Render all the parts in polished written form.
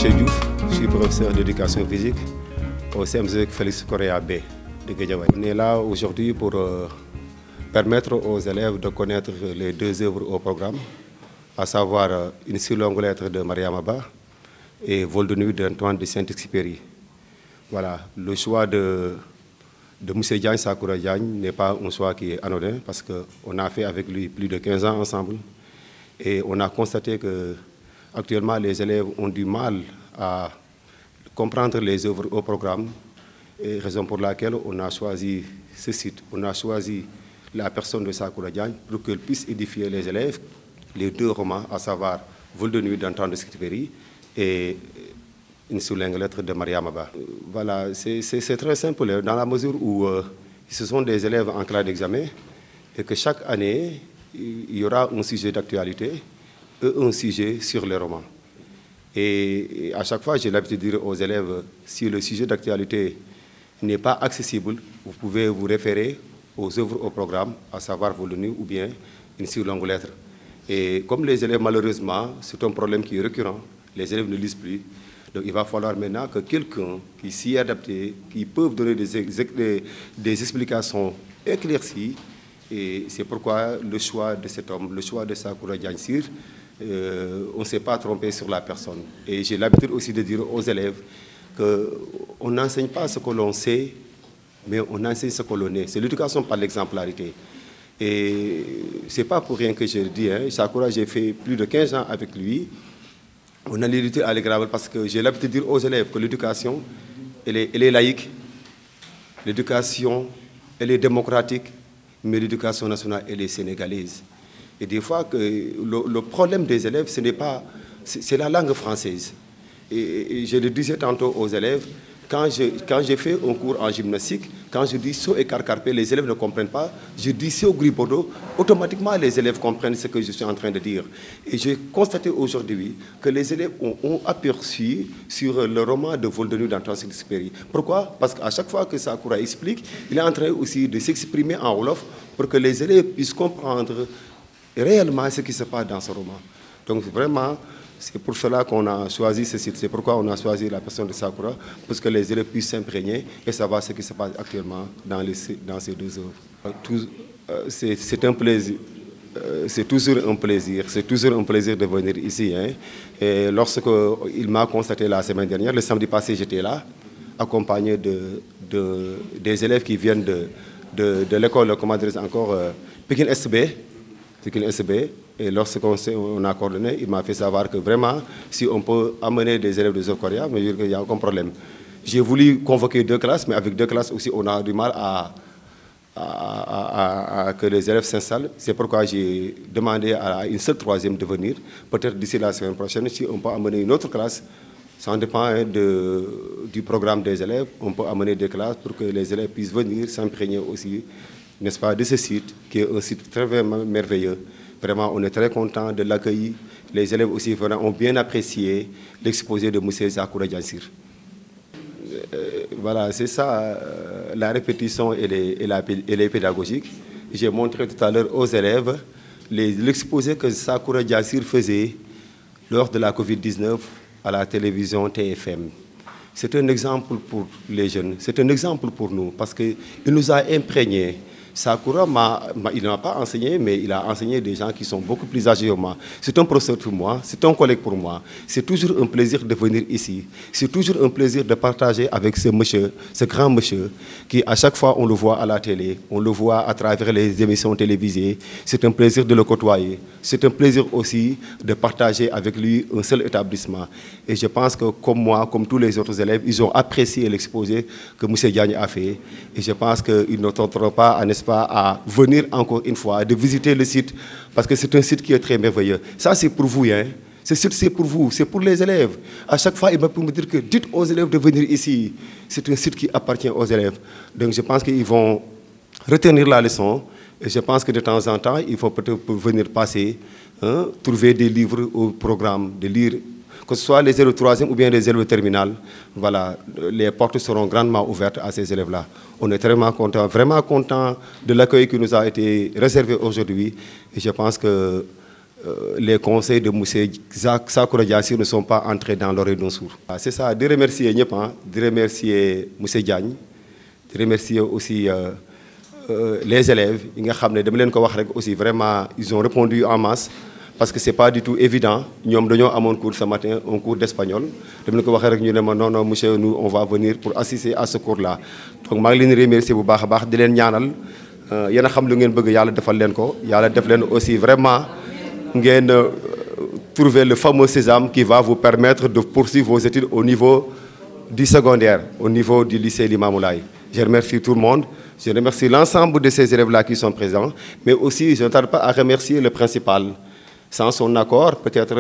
Monsieur Diouf, je suis professeur d'éducation physique au CMZ Félix Correa B de Guédiawaye. On est là aujourd'hui pour permettre aux élèves de connaître les deux œuvres au programme, à savoir une si longue lettre de Mariama Ba et Vol de nuit d'Antoine de Saint-Exupéry. Voilà, le choix de M. Diagne Sakura Diagne n'est pas un choix qui est anodin parce qu'on a fait avec lui plus de 15 ans ensemble et on a constaté que actuellement les élèves ont du mal à comprendre les œuvres au programme, et raison pour laquelle on a choisi ce site, on a choisi la personne de Sakura Diagne pour qu'elle puisse édifier les élèves, les deux romans, à savoir Vol de nuit d'Antoine de Saint-Exupéry et une si longue lettre de Mariama Ba. Voilà, c'est très simple, dans la mesure où ce sont des élèves en classe d'examen et que chaque année, il y aura un sujet d'actualité et un sujet sur les romans. Et à chaque fois, j'ai l'habitude de dire aux élèves, si le sujet d'actualité n'est pas accessible, vous pouvez vous référer aux œuvres au programme, à savoir Vol de nuit ou bien une si longue lettre. Et comme les élèves, malheureusement, c'est un problème qui est récurrent, les élèves ne lisent plus. Donc il va falloir maintenant que quelqu'un qui s'y est adapté, qui peut donner des explications éclaircies. Et c'est pourquoi le choix de cet homme, le choix de Sakura Diagne Sir, on ne s'est pas trompé sur la personne. Et j'ai l'habitude aussi de dire aux élèves qu'on n'enseigne pas ce que l'on sait, mais on enseigne ce que l'on est. C'est l'éducation par l'exemplarité. Et ce n'est pas pour rien que je le dis. Hein. Sakura, j'ai fait plus de 15 ans avec lui. On a l'éducation à l'égraveur parce que j'ai l'habitude de dire aux élèves que l'éducation, elle est laïque. L'éducation, elle est démocratique, mais l'éducation nationale, elle est sénégalaise. Et des fois, le problème des élèves, ce n'est pas... C'est la langue française. Et je le disais tantôt aux élèves, quand j'ai fait un cours en gymnastique, quand je dis saut et carcarpé, les élèves ne comprennent pas. Je dis saut gripodo, automatiquement les élèves comprennent ce que je suis en train de dire. Et j'ai constaté aujourd'hui que les élèves ont aperçu sur le roman de Vol de nuit d'Antoine de Saint-Exupéry. Pourquoi? Parce qu'à chaque fois que Sakura explique, il est en train aussi de s'exprimer en wolof pour que les élèves puissent comprendre réellement ce qui se passe dans ce roman. Donc vraiment, c'est pour cela qu'on a choisi ce site. C'est pourquoi on a choisi la personne de Sakura, pour que les élèves puissent s'imprégner et savoir ce qui se passe actuellement dans ces deux œuvres. C'est un plaisir. C'est toujours un plaisir. C'est toujours un plaisir de venir ici. Hein. Et lorsqu'il m'a constaté la semaine dernière, le samedi passé, j'étais là, accompagné des élèves qui viennent de l'école, comment dire encore, Pékin SB. Et lorsqu'on a coordonné, il m'a fait savoir que vraiment, si on peut amener des élèves de Zocoria, mais il n'y a aucun problème. J'ai voulu convoquer deux classes, mais avec deux classes aussi, on a du mal à que les élèves s'installent. C'est pourquoi j'ai demandé à une seule troisième de venir. Peut-être d'ici la semaine prochaine, si on peut amener une autre classe, ça dépend hein, du programme des élèves, on peut amener des classes pour que les élèves puissent venir s'imprégner aussi, n'est-ce pas, de ce site, qui est un site très vraiment merveilleux. Vraiment, on est très content de l'accueil. Les élèves aussi ont bien apprécié l'exposé de M. Sakura Diagne Sir. Voilà, c'est ça, la répétition elle est pédagogique. J'ai montré tout à l'heure aux élèves l'exposé que Sakura Diagne Sir faisait lors de la Covid-19 à la télévision TFM. C'est un exemple pour les jeunes, c'est un exemple pour nous, parce qu'il nous a imprégnés. Sakura, il ne m'a pas enseigné, mais il a enseigné des gens qui sont beaucoup plus âgés que moi. C'est un professeur pour moi, c'est un collègue pour moi. C'est toujours un plaisir de venir ici. C'est toujours un plaisir de partager avec ce monsieur, ce grand monsieur, qui à chaque fois on le voit à la télé, on le voit à travers les émissions télévisées. C'est un plaisir de le côtoyer. C'est un plaisir aussi de partager avec lui un seul établissement. Et je pense que comme moi, comme tous les autres élèves, ils ont apprécié l'exposé que M. Diagne a fait. Et je pense qu'ils ne tenteront pas, n'est-ce pas, à venir encore une fois, de visiter le site, parce que c'est un site qui est très merveilleux. Ça, c'est pour vous, hein. Ce site, c'est pour vous, c'est pour les élèves. À chaque fois, il va me dire que dites aux élèves de venir ici. C'est un site qui appartient aux élèves. Donc, je pense qu'ils vont retenir la leçon. Et je pense que de temps en temps, il faut peut-être venir passer, hein, trouver des livres au programme, de lire, que ce soit les élèves de 3e ou bien les élèves terminales. Voilà, les portes seront grandement ouvertes à ces élèves-là. On est vraiment content de l'accueil qui nous a été réservé aujourd'hui. Et je pense que les conseils de M. Sakura Diassir ne sont pas entrés dans l'oreille d'un sourd. C'est ça, de remercier ñëpp, de remercier M. Diagne, de remercier aussi les élèves. Aussi, vraiment, ils ont répondu en masse parce que ce n'est pas du tout évident. Nous avons un cours ce matin, un cours d'espagnol. Non, non, monsieur, nous, on va venir pour assister à ce cours-là. Donc, je vous remercie beaucoup. Je vous aussi vraiment trouver le fameux sésame qui va vous permettre de poursuivre vos études au niveau du secondaire, au niveau du lycée Limamoulaye. Je remercie tout le monde. Je remercie l'ensemble de ces élèves-là qui sont présents. Mais aussi, je ne tarde pas à remercier le principal. Sans son accord, peut-être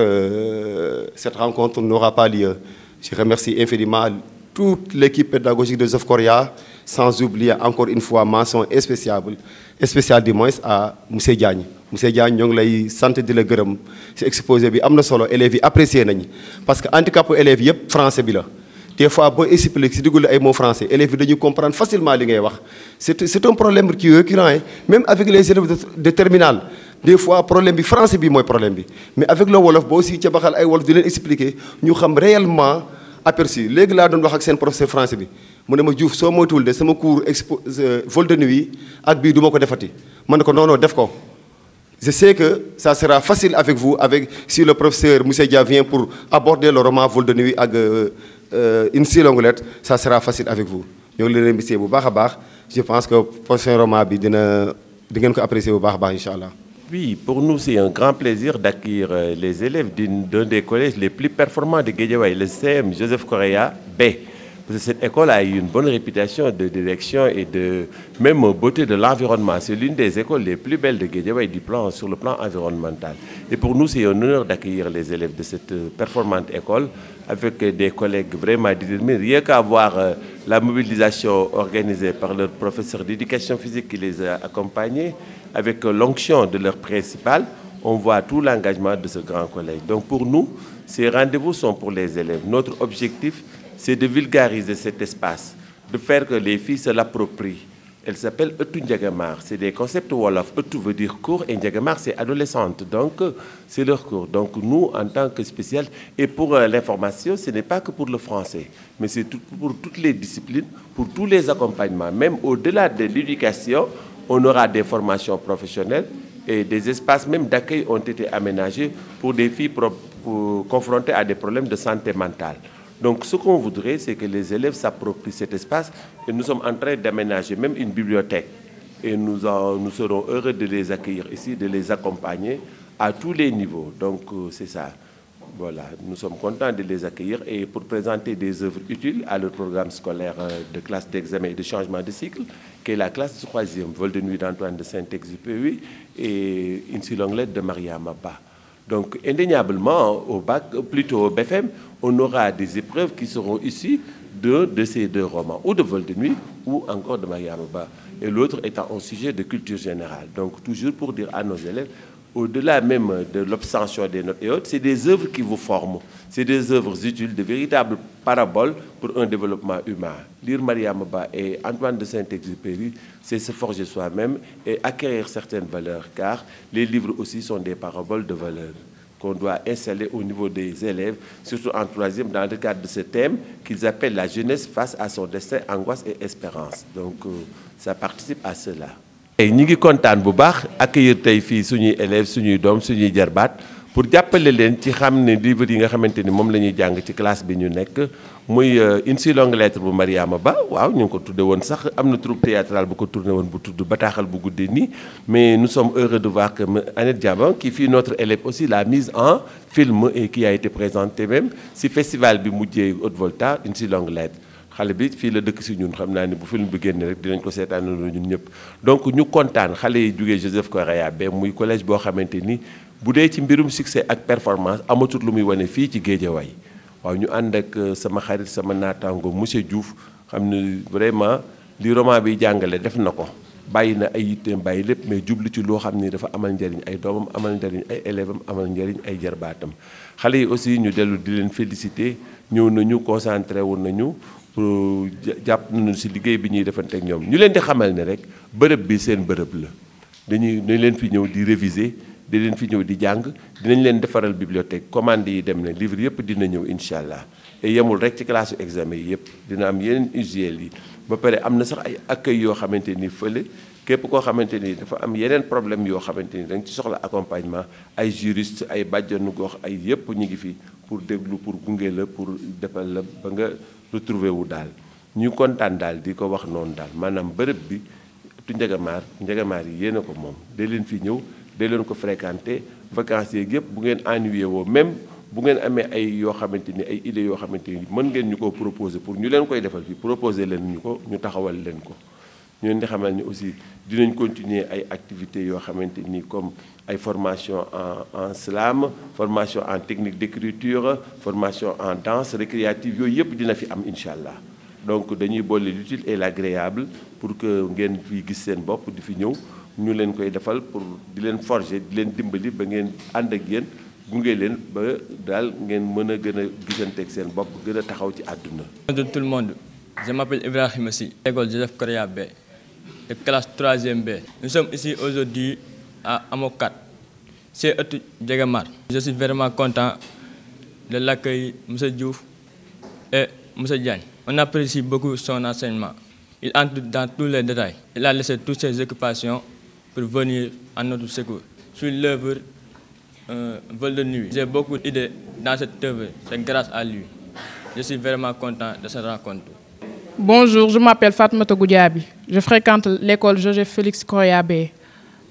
cette rencontre n'aura pas lieu. Je remercie infiniment toute l'équipe pédagogique de Joseph Correa, sans oublier encore une fois mention spéciale du moins à M. Diagne. M. Diagne, nous avons santé de le gërëm ci exposé bi amna solo élèves yi apprécié nañ parce que handicap élèves yépp français bi la. Des fois bo expliquer ci digul ay mots français élèves dañuy comprendre facilement li ngay wax. C'est un problème qui est récurrent même avec les élèves de terminale. Des fois problème bi français bi moy problème bi mais avec le wolof bo aussi ci baxal ay wolof di leen expliquer ñu xam réellement aperçu. Légui la doon wax ak sen professeur français bi mu ne ma Diouf so moytuwul de sama cours vol de nuit ak bi duma ko defati man ko non def ko. Je sais que ça sera facile avec vous, si le professeur Moussa Dia vient pour aborder le roman Vol de nuit avec une si longue lettre, ça sera facile avec vous. Je pense que le prochain roman, vous allez apprécier, Inch'Allah. Oui, pour nous, c'est un grand plaisir d'accueillir les élèves d'un des collèges les plus performants de Guédiawaye, le CM Joseph Correa B. Parce que cette école a eu une bonne réputation de direction et de même beauté de l'environnement. C'est l'une des écoles les plus belles de Guédiawaye sur le plan environnemental. Et pour nous, c'est un honneur d'accueillir les élèves de cette performante école avec des collègues vraiment déterminés. Rien qu'à voir la mobilisation organisée par leur professeur d'éducation physique qui les a accompagnés, avec l'onction de leur principal, on voit tout l'engagement de ce grand collège. Donc pour nous, ces rendez-vous sont pour les élèves. Notre objectif, c'est de vulgariser cet espace, de faire que les filles se l'approprient. Elle s'appelle Eutu Ndiagamar. C'est des concepts wolof. Eutu veut dire cours et Ndiagamar, c'est adolescente. Donc, c'est leur cours. Donc, nous, en tant que spécial, et pour l'information, ce n'est pas que pour le français, mais c'est pour toutes les disciplines, pour tous les accompagnements. Même au-delà de l'éducation, on aura des formations professionnelles et des espaces même d'accueil ont été aménagés pour des filles confrontées à des problèmes de santé mentale. Donc ce qu'on voudrait, c'est que les élèves s'approprient cet espace et nous sommes en train d'aménager même une bibliothèque. Et nous serons heureux de les accueillir ici, de les accompagner à tous les niveaux. Donc c'est ça. Voilà, nous sommes contents de les accueillir et pour présenter des œuvres utiles à leur programme scolaire de classe d'examen et de changement de cycle, qui est la classe 3e, Vol de nuit d'Antoine de Saint-Exupéry et une si longue lettre de Mariama Ba. Donc, indéniablement, au bac, plutôt au BFM, on aura des épreuves qui seront issues de ces deux romans, ou de Vol de nuit, ou encore de Mariama Ba. Et l'autre étant un sujet de culture générale. Donc, toujours pour dire à nos élèves, au-delà même de l'obtention des notes et autres, c'est des œuvres qui vous forment. C'est des œuvres utiles, de véritables paraboles pour un développement humain. Lire Mariama Ba et Antoine de Saint-Exupéry, c'est se forger soi-même et acquérir certaines valeurs, car les livres aussi sont des paraboles de valeurs qu'on doit installer au niveau des élèves, surtout en 3e, dans le cadre de ce thème qu'ils appellent la jeunesse face à son destin, angoisse et espérance. Donc, ça participe à cela. Ñi ngi kontaan bu baax accueillir tey fii suñuy élèves suñuy doom suñuy jarbaat pour jàppale leen ci xam ne livre yi nga xamante ni moom la ñuy jàng ci classe bi ñu nekk muy une si longue lettre bu Mariama Ba waaw ñu ngi ko tudde woon sax am na troupe théâtrale bu ko tourné woon bu tudd bataaxal bu guddee nii mais nous sommes heureux de voir que Annette Diaban qui fut notre élève aussi l'a mise en film et qui a été présentée même si festival bi mujjee Haute-Volta une si longue lettre. xale bi fii la dëkk si ñun xam naa ne bu film bi génne rek dinañ ko seetaanandoo ñun ñëpp donc ñu kontaan xale yi jógee Joseph Correa ba muy collège boo xamante ni bu dee ci mbirum succès ak performance amatul lu muy wane fii ci Guédiawaye waaw ñu ànd ak sama xarit sama naataango monsieur Diouf xam ne vraiment li roman bi jàngale def na ko bàyyi na ay yitteem bàyyi lépp mais jublu ci loo xam ni dafa amal njariñ ay doomam amal njariñ ay élèves am amal njariñ ay jarbaatam xale yi aussi ñu dellu di leen féliciter ñëw nañu concentré wu nañu pour jàpp nañu si liggéey bi ñuy defante ak ñoom ñu leen di xamal ne rek bërëb bi seen bërëb la dañ leen fi ñëw di réviser di leen fi ñëw di jàng dinañ leen defaral bibliothèque commande yi dem na livre yëpp dina ñëw incha allah et yemul rek ci classe examen yi yëpp dina am yeneen usuel yi ba pare am na sax ay accueil yoo xamante ni fële képp koo xamante ni dafa am yeneen problème yoo xamante ni da nga ci soxla accompagnement ay juriste ay bàjjanu gox ay yëpp ñu ngi fi pour déglu pour gunge la pour defal la ba nga retrouver wu daal ñu kontaan daal di ko wax noonu daal maanaam bërëb bi tu njagamaar yi yéen a ko moom day leen fi ñëw day leen ko fréquenter vacances yeeg yëpp bu ngeen ennuyé woo même bu ngeen amee ay yoo xamante ni ay idées yoo xamante ni mën ngeen ñu ko proposer pour ñu leen koy defal fii proposer leen ñu ko ñu taxawal leen ko ñu leen di xamal ni aussi dinañ continuer ay activités yoo xamante ni comme ay formation en slam formation en technique d'écriture formation en danse récréative yooyu yëpp dina fi am incha allah donc dañuy boole l'utile et l'agréable pour que ngeen fi gis seen bopp di fi ñëw ñu leen koy defal pour di leen forger di leen dimbali ba ngeen ànd ak yéen gunge leen ba daal ngeen mën a gën a gisanteeg seen bopp gën a taxaw ci àdduna. Bonjour tout le monde, je m'appelle Ibrahim Sy, école Joseph Correa B, de classe 3e B. Nous sommes ici aujourd'hui à Amokat, c'est Ëttu Njagamaar. Je suis vraiment content de l'accueil M. Diouf et M. Diagne. On apprécie beaucoup son enseignement. Il entre dans tous les détails. Il a laissé toutes ses occupations pour venir à notre secours. Sur l'œuvre Vol de nuit, j'ai beaucoup d'idées dans cette œuvre. C'est grâce à lui. Je suis vraiment content de cette rencontre. Bonjour, je m'appelle Fatmata Goudiaby. Je fréquente l'école Joseph Félix Correa B.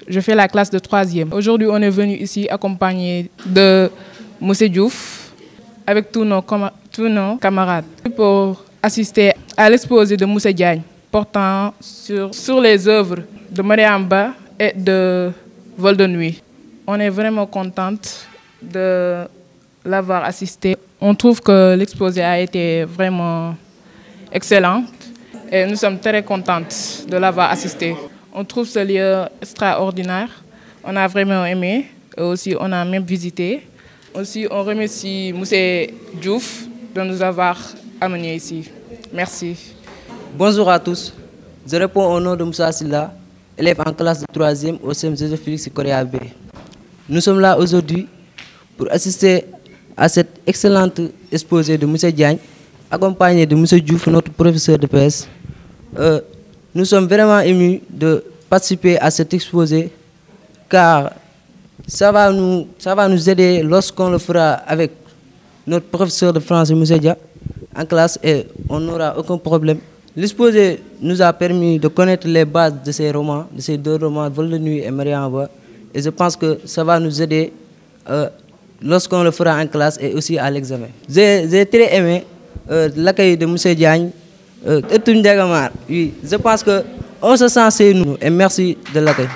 Je fais la classe de 3e. Aujourd'hui, on est venu ici accompagné de M. Diouf avec tous nos camarades pour assister à l'exposé de Moussa Diagne portant sur les œuvres de Mariam Ba et de Vol de nuit. On est vraiment contente de l'avoir assisté. On trouve que l'exposé a été vraiment excellent et nous sommes très contentes de l'avoir assisté. On trouve ce lieu extraordinaire. On a vraiment aimé et aussi on a même visité. Aussi, on remercie M. Diouf de nous avoir amenés ici. Merci. Bonjour à tous. Je réponds au nom de Moussa Silla, élève en classe de 3e au CEM Joseph Félix Correa B. Nous sommes là aujourd'hui pour assister à cet excellent exposé de M. Diagne, accompagné de M. Diouf, notre professeur de PS. Nous sommes vraiment émus de participer à cet exposé car ça va nous aider lorsqu'on le fera avec notre professeur de français, M. Dia, en classe et on n'aura aucun problème. L'exposé nous a permis de connaître les bases de ces romans, de ces deux romans, Vol de nuit et Mariam Ba. Et je pense que ça va nous aider lorsqu'on le fera en classe et aussi à l'examen. J'ai très aimé l'accueil de M. Diagne, Ëttu Njagamaar. Oui, je pense qu'on se sent chez nous et merci de l'accueil.